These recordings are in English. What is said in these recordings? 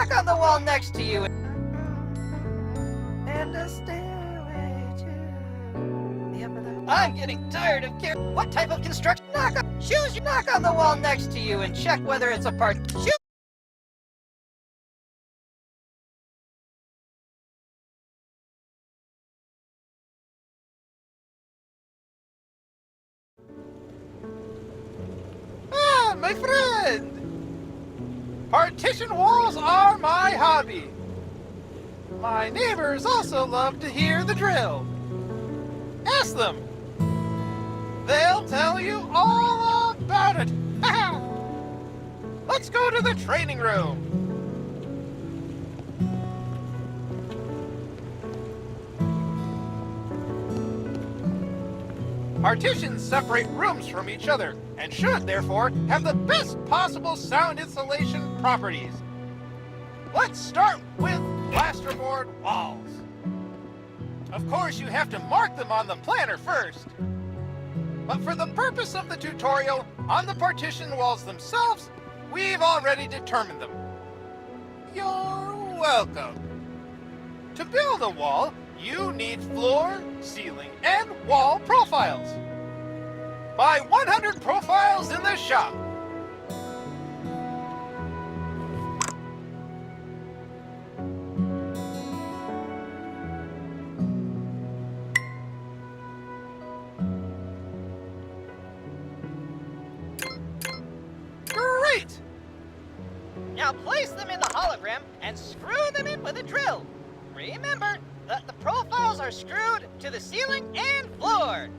knock on the wall next to you. And a stairway to the upper level. I'm getting tired of caring. What type of construction? Choose your knock on the wall next to you and check whether it's a part. My friend! Partition walls are my hobby. My neighbors also love to hear the drill. Ask them. They'll tell you all about it. Let's go to the training room. Partitions separate rooms from each other and should, therefore, have the best possible sound insulation properties. Let's start with plasterboard walls. Of course, you have to mark them on the planner first. But for the purpose of the tutorial, on the partition walls themselves, we've already determined them. You're welcome. To build a wall, you need floor, ceiling, and wall profiles. Buy 100 profiles in the shop. Great! Now place them in the hologram and screw them in with a drill. Remember that the profiles are screwed to the ceiling and floor.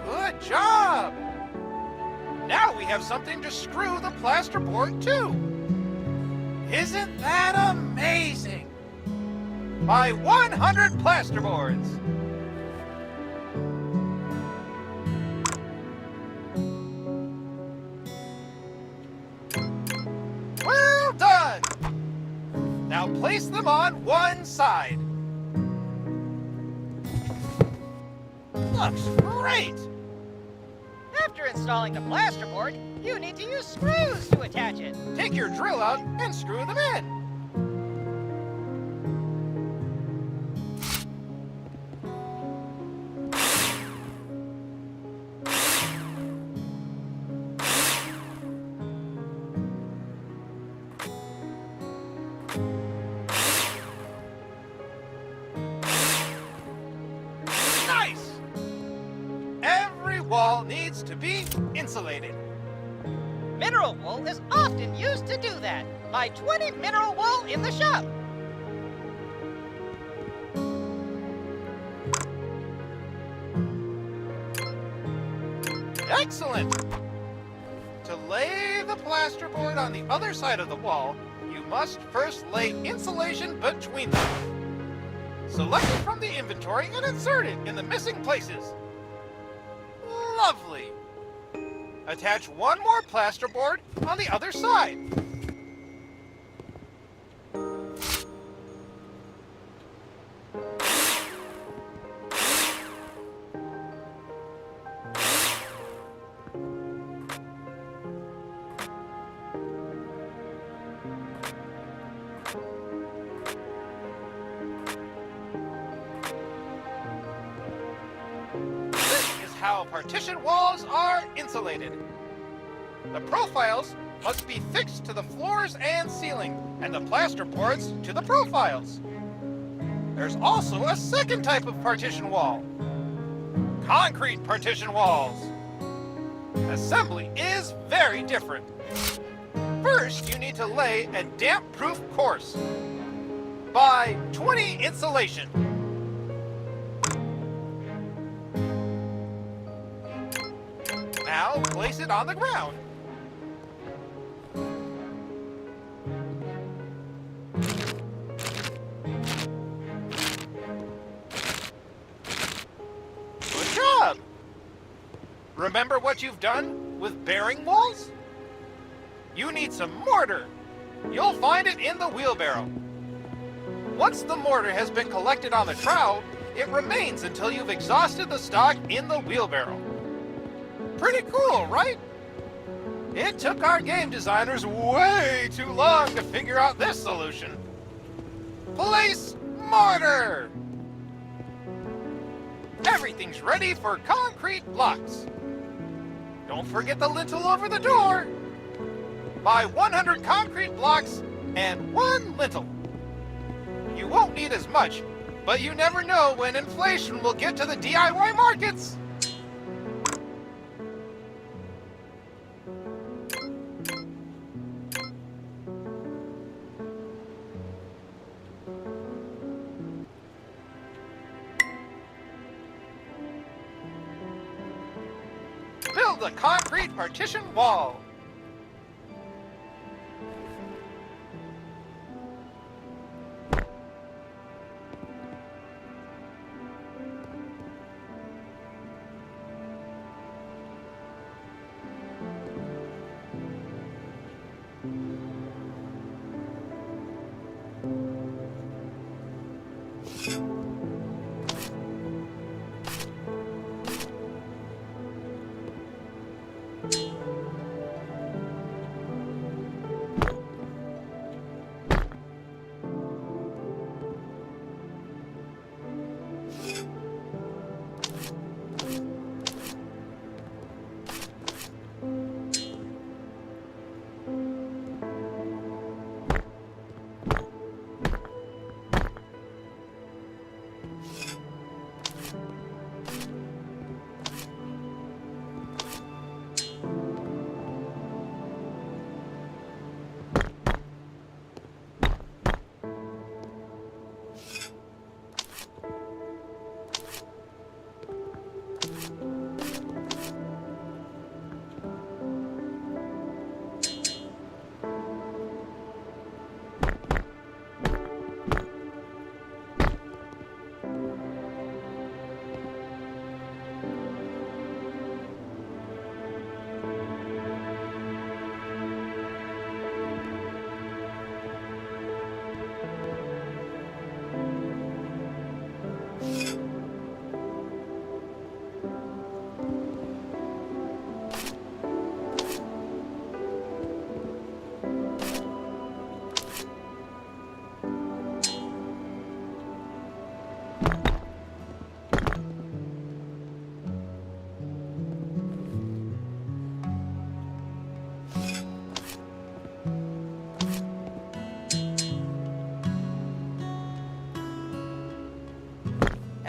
Good job! Now we have something to screw the plasterboard to. Isn't that amazing? Buy 100 plasterboards. Well done! Now place them on one side. Looks great! After installing the plasterboard, you need to use screws to attach it. Take your drill out and screw them in. Nice! Every wall needs to be insulated. Mineral wool is often used to do that. Buy 20 mineral wool in the shop. Excellent! To lay the plasterboard on the other side of the wall, you must first lay insulation between them. Select it from the inventory and insert it in the missing places. Lovely! Attach one more plasterboard on the other side. How partition walls are insulated. The profiles must be fixed to the floors and ceiling, and the plasterboards to the profiles. There's also a second type of partition wall. Concrete partition walls. Assembly is very different. First, you need to lay a damp-proof course. Buy 20 insulation. Now place it on the ground. Good job! Remember what you've done with bearing walls? You need some mortar. You'll find it in the wheelbarrow. Once the mortar has been collected on the trowel, it remains until you've exhausted the stock in the wheelbarrow. Pretty cool, right? It took our game designers way too long to figure out this solution. Place mortar! Everything's ready for concrete blocks. Don't forget the lintel over the door. Buy 100 concrete blocks and 1 lintel. You won't need as much, but you never know when inflation will get to the DIY markets. Build a concrete partition wall.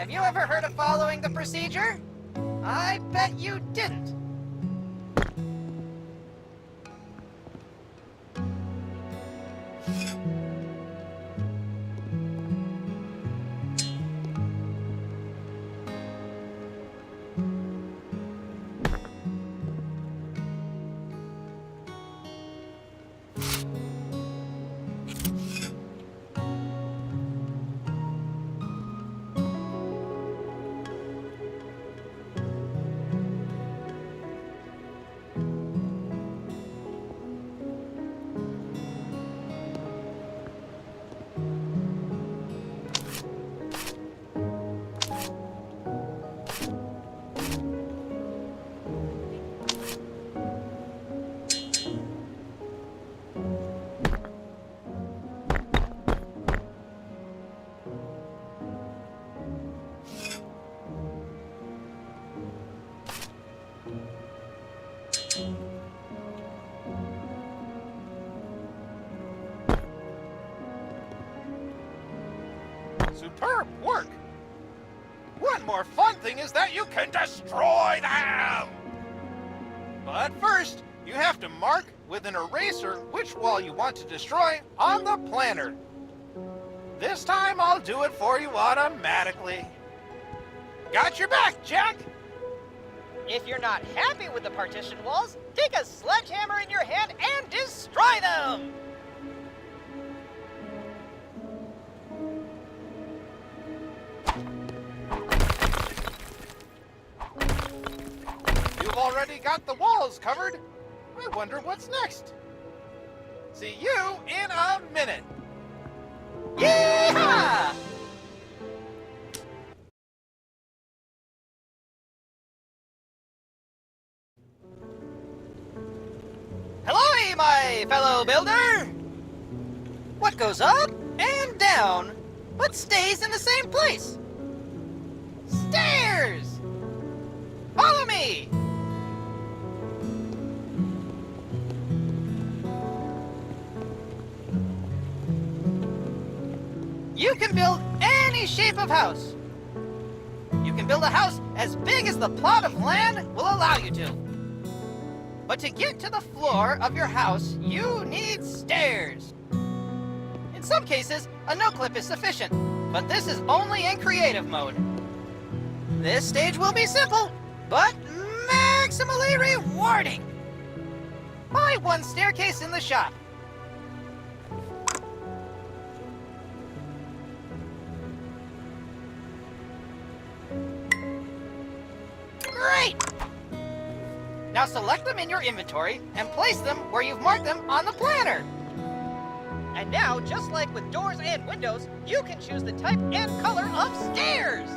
Have you ever heard of following the procedure? I bet you didn't. Superb work! One more fun thing is that you can destroy them! But first, you have to mark with an eraser which wall you want to destroy on the planner. This time I'll do it for you automatically. Got your back, Jack! If you're not happy with the partition walls, take a sledgehammer in your hand and destroy them! You've already got the walls covered. I wonder what's next. See you in a minute. Yeehaw! Hello, my fellow builder! What goes up and down, but stays in the same place? Stairs! Follow me! You can build any shape of house. You can build a house as big as the plot of land will allow you to. But to get to the floor of your house, you need stairs. In some cases, a no-clip is sufficient, but this is only in creative mode. This stage will be simple, but maximally rewarding. Buy one staircase in the shop. Great! Now select them in your inventory and place them where you've marked them on the planner. And now, just like with doors and windows, you can choose the type and color of stairs.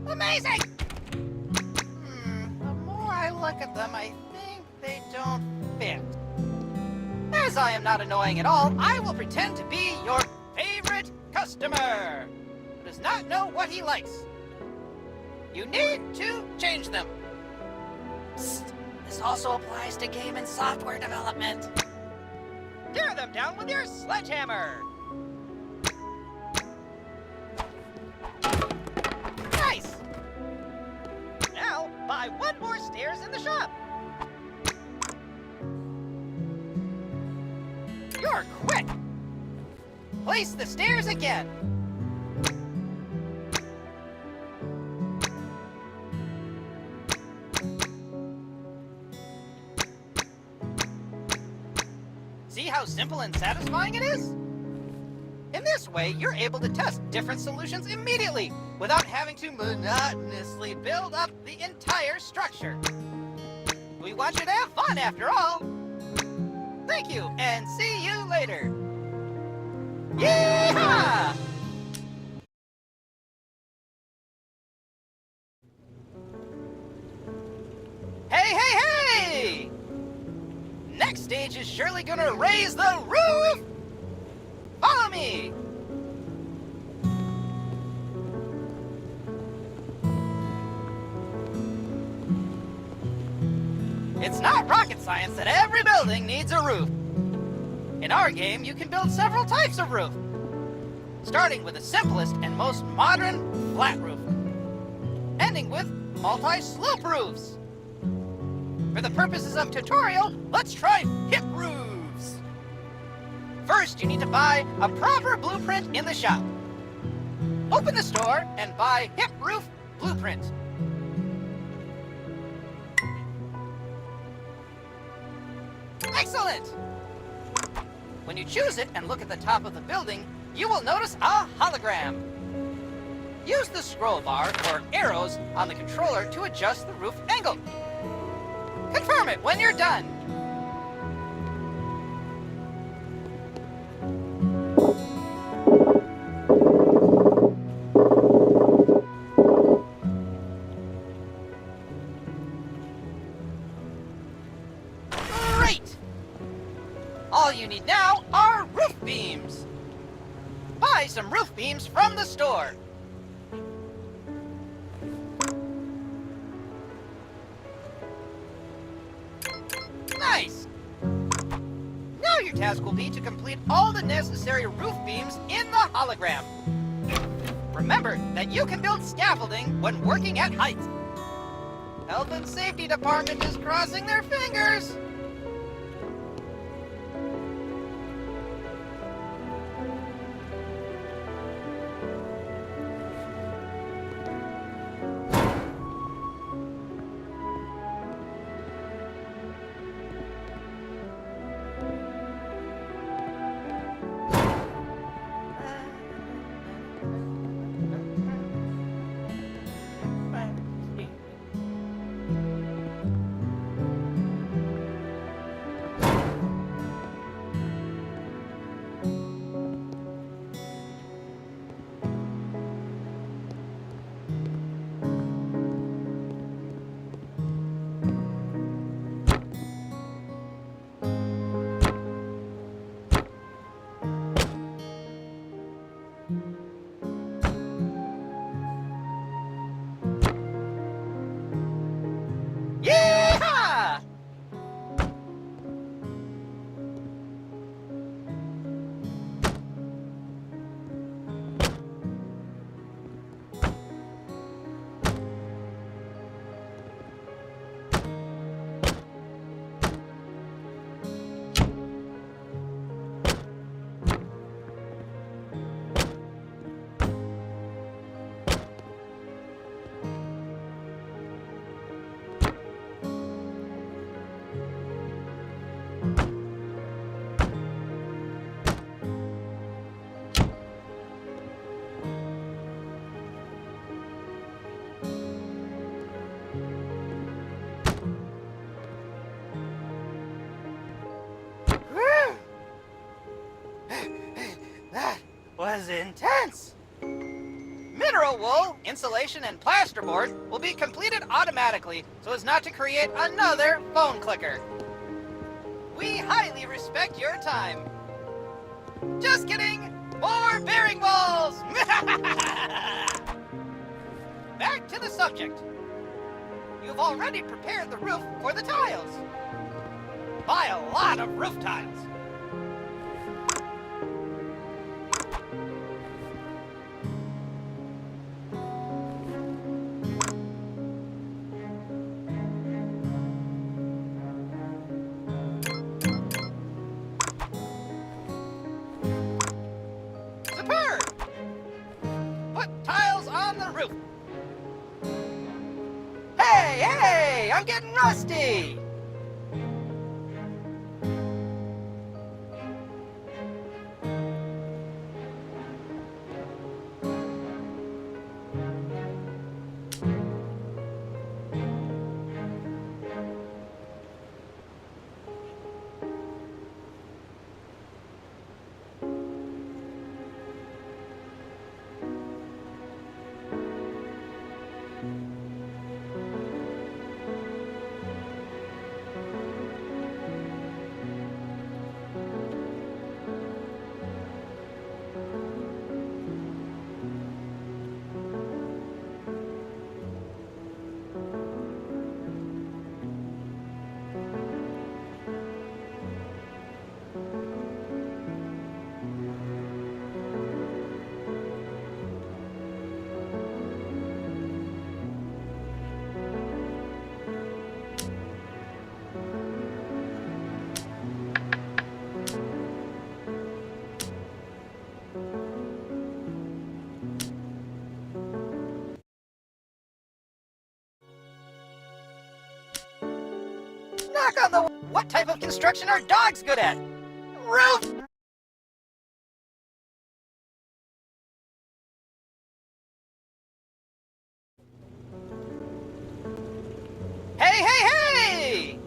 Amazing! The more I look at them, I think they don't fit. As I am not annoying at all, I will pretend to be your favorite customer who does not know what he likes. You need to change them. Psst, this also applies to game and software development. Tear them down with your sledgehammer. Nice! Now, buy one more stairs in the shop. You're quick! Place the stairs again. See how simple and satisfying it is? In this way, you're able to test different solutions immediately without having to monotonously build up the entire structure. We want you to have fun after all. Thank you, and see you later. Yeehaw! Hey, hey, hey! Next stage is surely gonna raise the roof! Follow me! It's not rocket science that every building needs a roof. In our game, you can build several types of roof, starting with the simplest and most modern flat roof, ending with multi-slope roofs. For the purposes of tutorial, let's try hip roofs. First, you need to buy a proper blueprint in the shop. Open the store and buy hip roof blueprint. Excellent! When you choose it and look at the top of the building, you will notice a hologram. Use the scroll bar or arrows on the controller to adjust the roof angle. Confirm it when you're done. Great! All you need now are roof beams. Buy some roof beams from the store. Nice! Now you're task will be to complete all the necessary roof beams in the hologram. Remember that you can build scaffolding when working at height. Health and Safety Department is crossing their fingers. Yeehaw! That was intense! Mineral wool, insulation, and plasterboard will be completed automatically so as not to create another phone clicker. We highly respect your time. Just kidding! More bearing walls! Back to the subject. You've already prepared the roof for the tiles. Buy a lot of roof tiles. Put tiles on the roof. Hey, I'm getting rusty. Knock on the... What type of construction are dogs good at? Roof! Hey!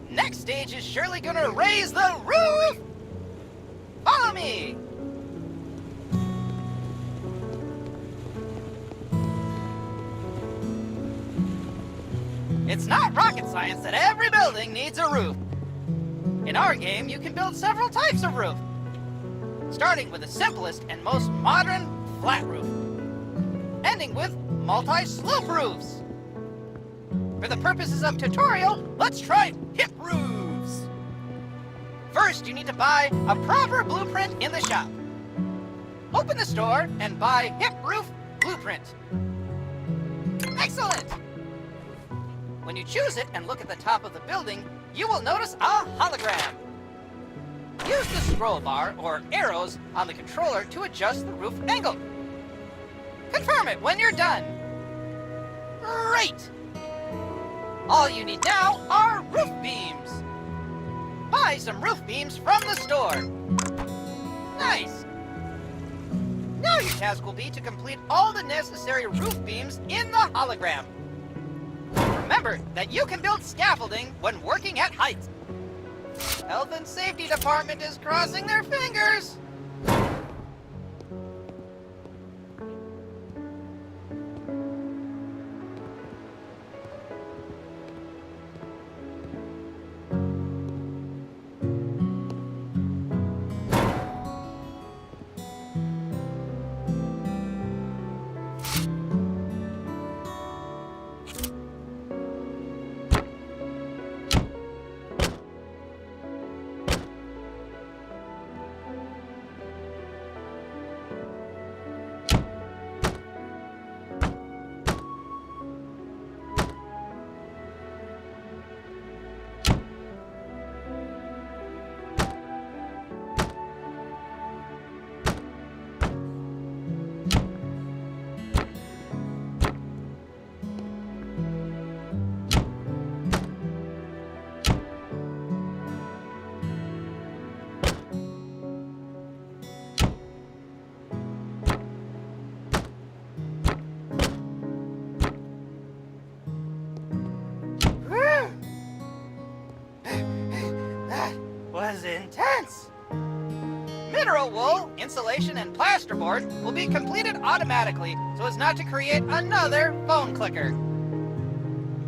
Next stage is surely gonna raise the roof! Follow me! It's not rocket science that every building needs a roof. In our game, you can build several types of roof, starting with the simplest and most modern flat roof, ending with multi-slope roofs. For the purposes of tutorial, let's try hip roofs. First, you need to buy a proper blueprint in the shop. Open the store and buy Hip Roof Blueprint. Excellent! When you choose it and look at the top of the building, you will notice a hologram. Use the scroll bar or arrows on the controller to adjust the roof angle. Confirm it when you're done. Great! All you need now are roof beams. Buy some roof beams from the store. Nice! Now your task will be to complete all the necessary roof beams in the hologram. Remember that you can build scaffolding when working at heights. Health and Safety Department is crossing their fingers. Was intense. Mineral wool, insulation, and plasterboard will be completed automatically so as not to create another phone clicker.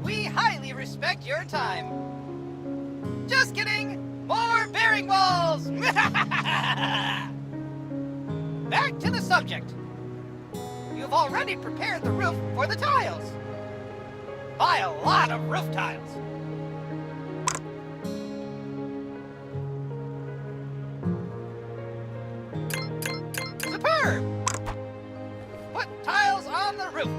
We highly respect your time. Just kidding! More bearing walls! Back to the subject. You've already prepared the roof for the tiles. Buy a lot of roof tiles. Superb! Put tiles on the roof.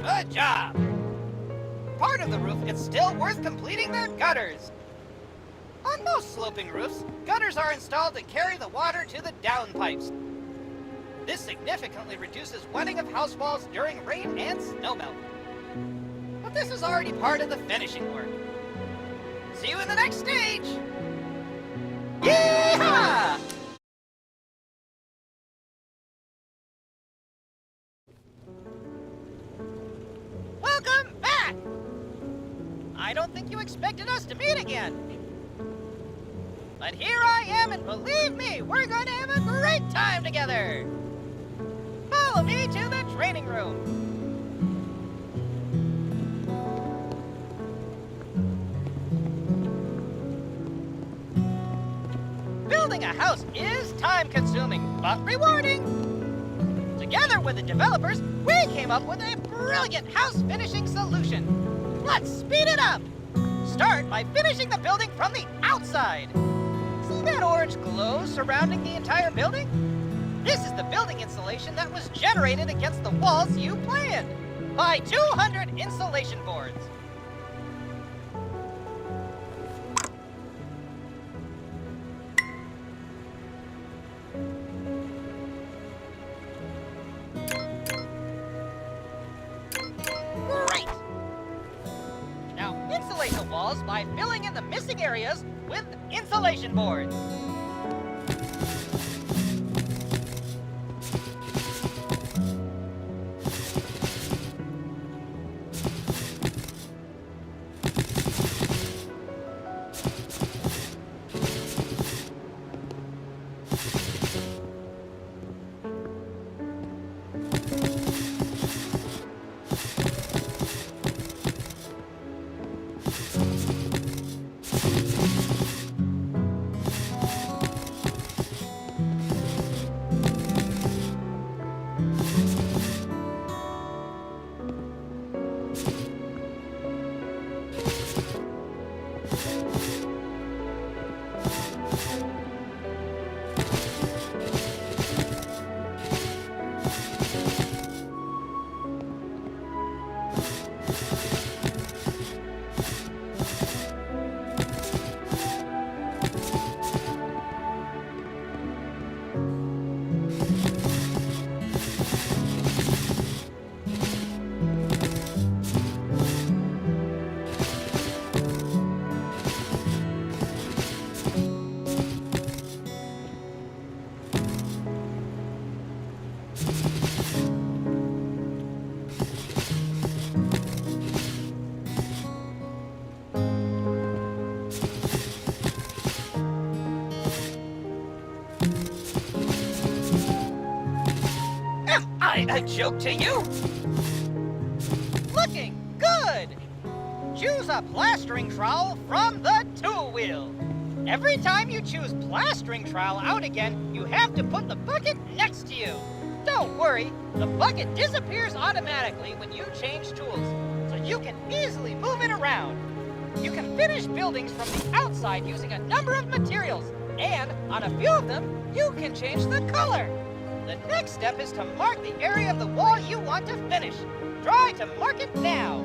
Good job! Part of the roof, it's still worth completing the gutters. On most sloping roofs, gutters are installed to carry the water to the downpipes. This significantly reduces wetting of house walls during rain and snowmelt. But this is already part of the finishing work. See you in the next stage! Yeehaw! Welcome back! I don't think you expected us to meet again. But here I am, and believe me, we're going to have a great time together. Follow me to the training room. Building Building a house is time-consuming, but rewarding. Together with the developers, we came up with a brilliant house finishing solution. Let's speed it up. Start by finishing the building from the outside. See that orange glow surrounding the entire building? This is the building insulation that was generated against the walls you planned by 200 insulation boards. Great! Now insulate the walls by filling in the missing areas with insulation boards. A joke to you? Looking good! Choose a plastering trowel from the tool wheel. Every time you choose plastering trowel out again, you have to put the bucket next to you. Don't worry, the bucket disappears automatically when you change tools, so you can easily move it around. You can finish buildings from the outside using a number of materials, and on a few of them, you can change the color. The next step is to mark the area of the wall you want to finish. Try to mark it now.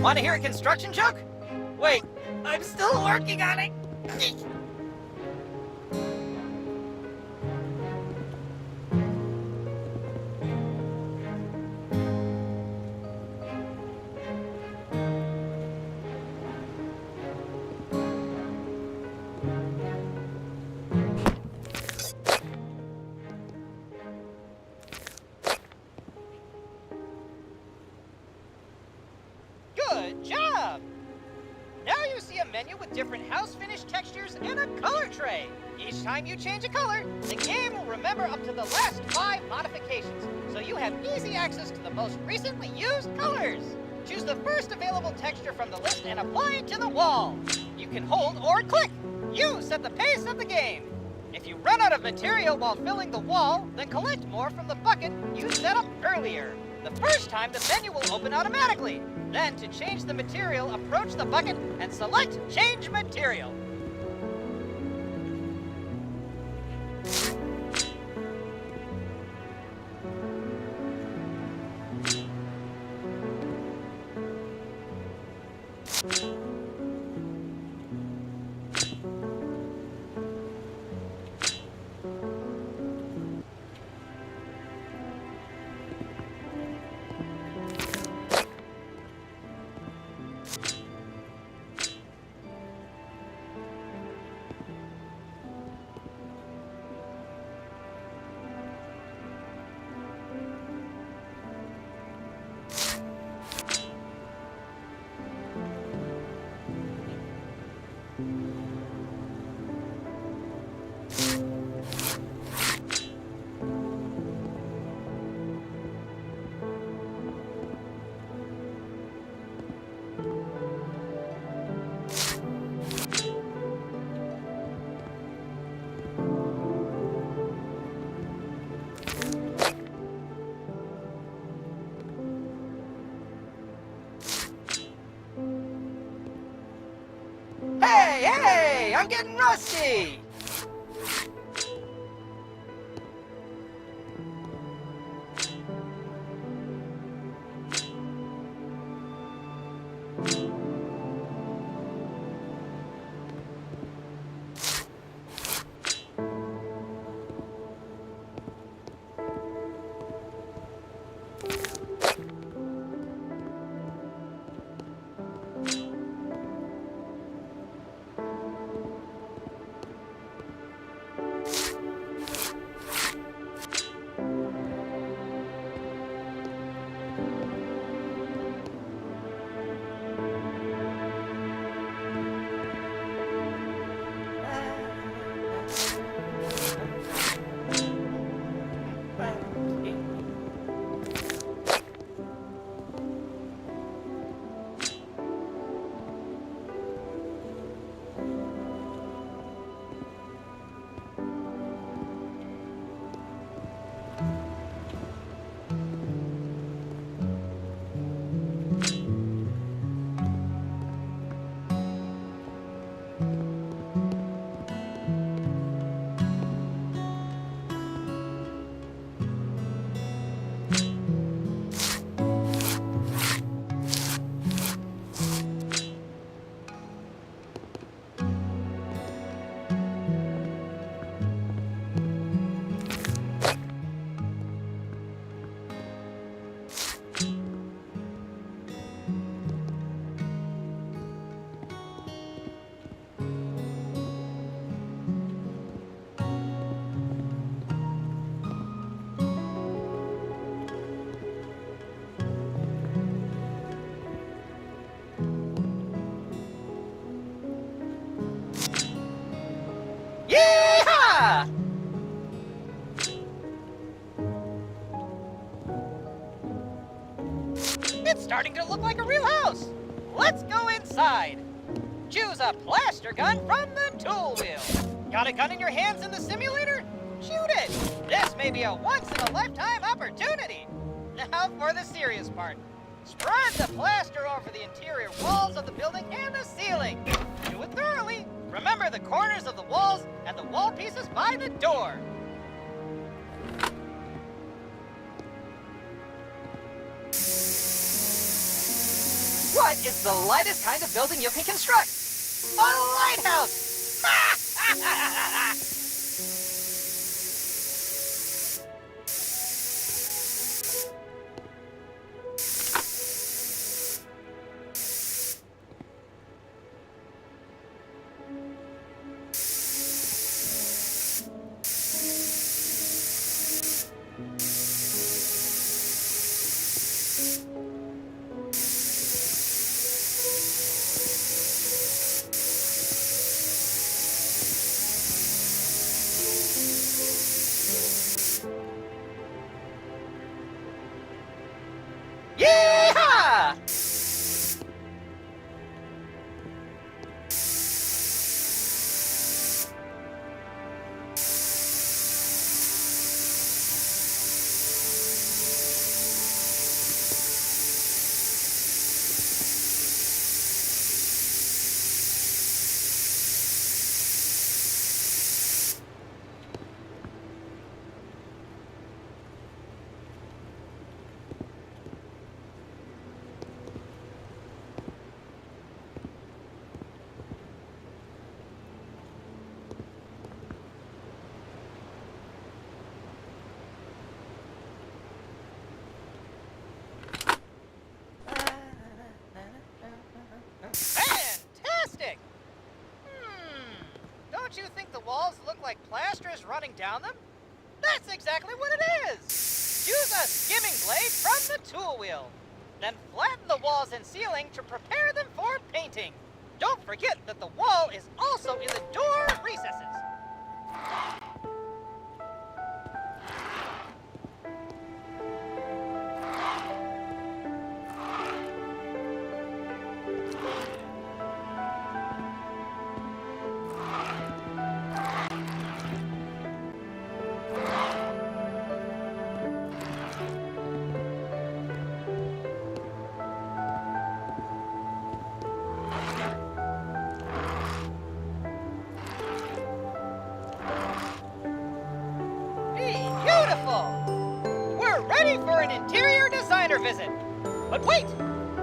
Want to hear a construction joke? Wait, I'm still working on it. Good job! Now you see a menu with different house finish textures and a color tray. Each time you change a color, the game will remember up to the last 5 modifications, so you have easy access to the most recently used colors. Choose the first available texture from the list and apply it to the wall. You can hold or click. You set the pace of the game. If you run out of material while filling the wall, then collect more from the bucket you set up earlier. The first time, the menu will open automatically. Then, to change the material, approach the bucket and select Change Material. Hey, I'm getting rusty! Yeehaw! It's starting to look like a real house. Let's go inside. Choose a plaster gun from the tool wheel. Got a gun in your hands in the simulator? Shoot it. This may be a once-in-a-lifetime opportunity. Now for the serious part. Spread the plaster over the interior walls of the building and the ceiling. Do it thoroughly. Remember the corners of the walls and the wall pieces by the door. What is the lightest kind of building you can construct? A lighthouse! Yeehaw! plaster is running down them? That's exactly what it is! Use a skimming blade from the tool wheel. Then flatten the walls and ceiling to prepare them for painting. Don't forget that the wall is also in the door recesses. Beautiful! We're ready for an interior designer visit. But wait!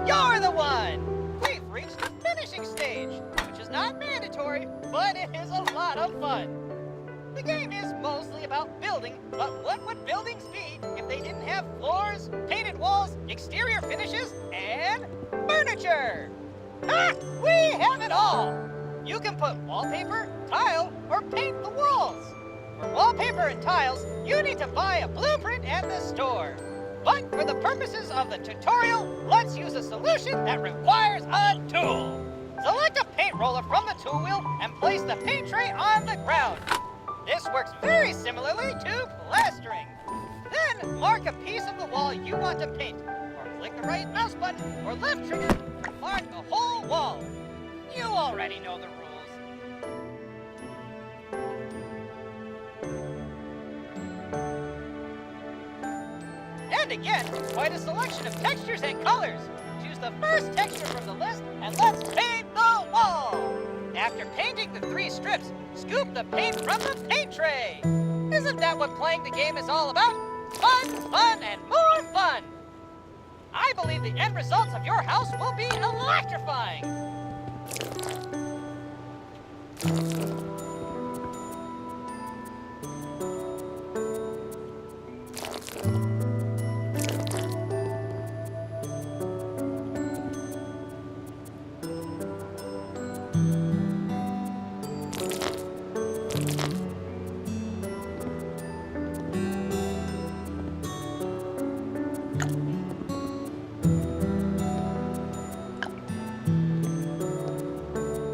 You're the one! We've reached the finishing stage, which is not mandatory, but it is a lot of fun. The game is mostly about building, but what would buildings be if they didn't have floors, painted walls, exterior finishes, and furniture? Ah! We have it all! You can put wallpaper, tile, or paint the walls. For wallpaper and tiles, you need to buy a blueprint at the store. But for the purposes of the tutorial, let's use a solution that requires a tool. Select a paint roller from the tool wheel and place the paint tray on the ground. This works very similarly to plastering. Then mark a piece of the wall you want to paint, or click the right mouse button or left trigger to mark the whole wall. You already know the rules. And again, quite a selection of textures and colors. Choose the first texture from the list and let's paint the wall. After painting the 3 strips, scoop the paint from the paint tray. Isn't that what playing the game is all about? Fun, fun, and more fun. I believe the end results of your house will be electrifying.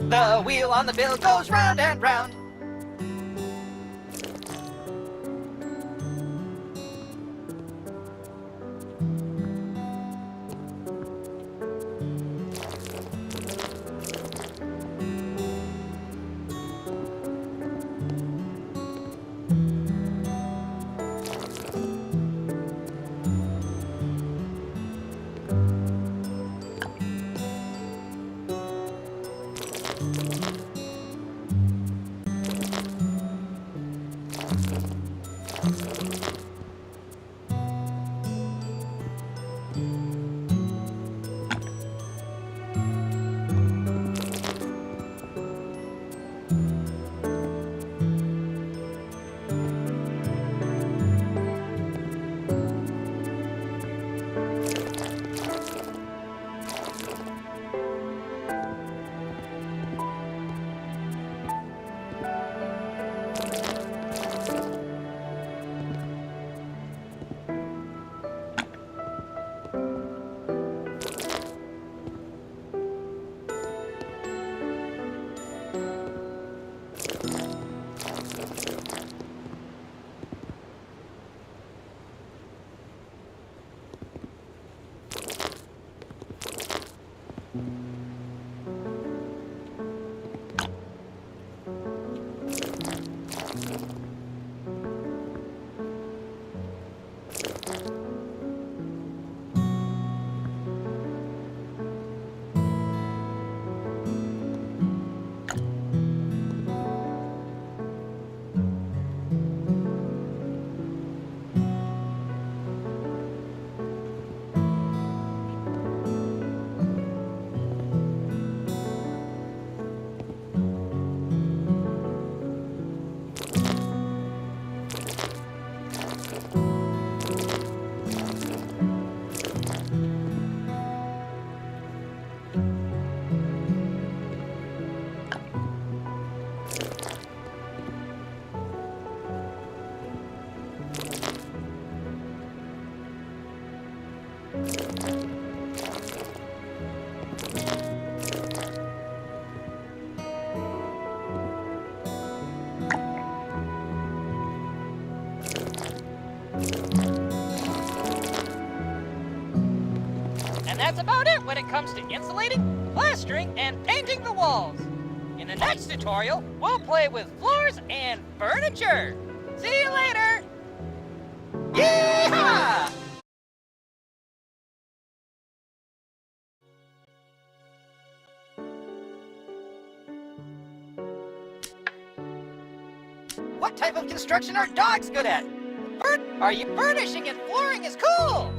The wheel on the bill goes round and round. And that's about it when it comes to insulating, plastering, and painting the walls. In the next tutorial, we'll play with floors and furniture. See you later! Yeehaw! What type of construction are dogs good at? Are you furnishing and flooring is cool!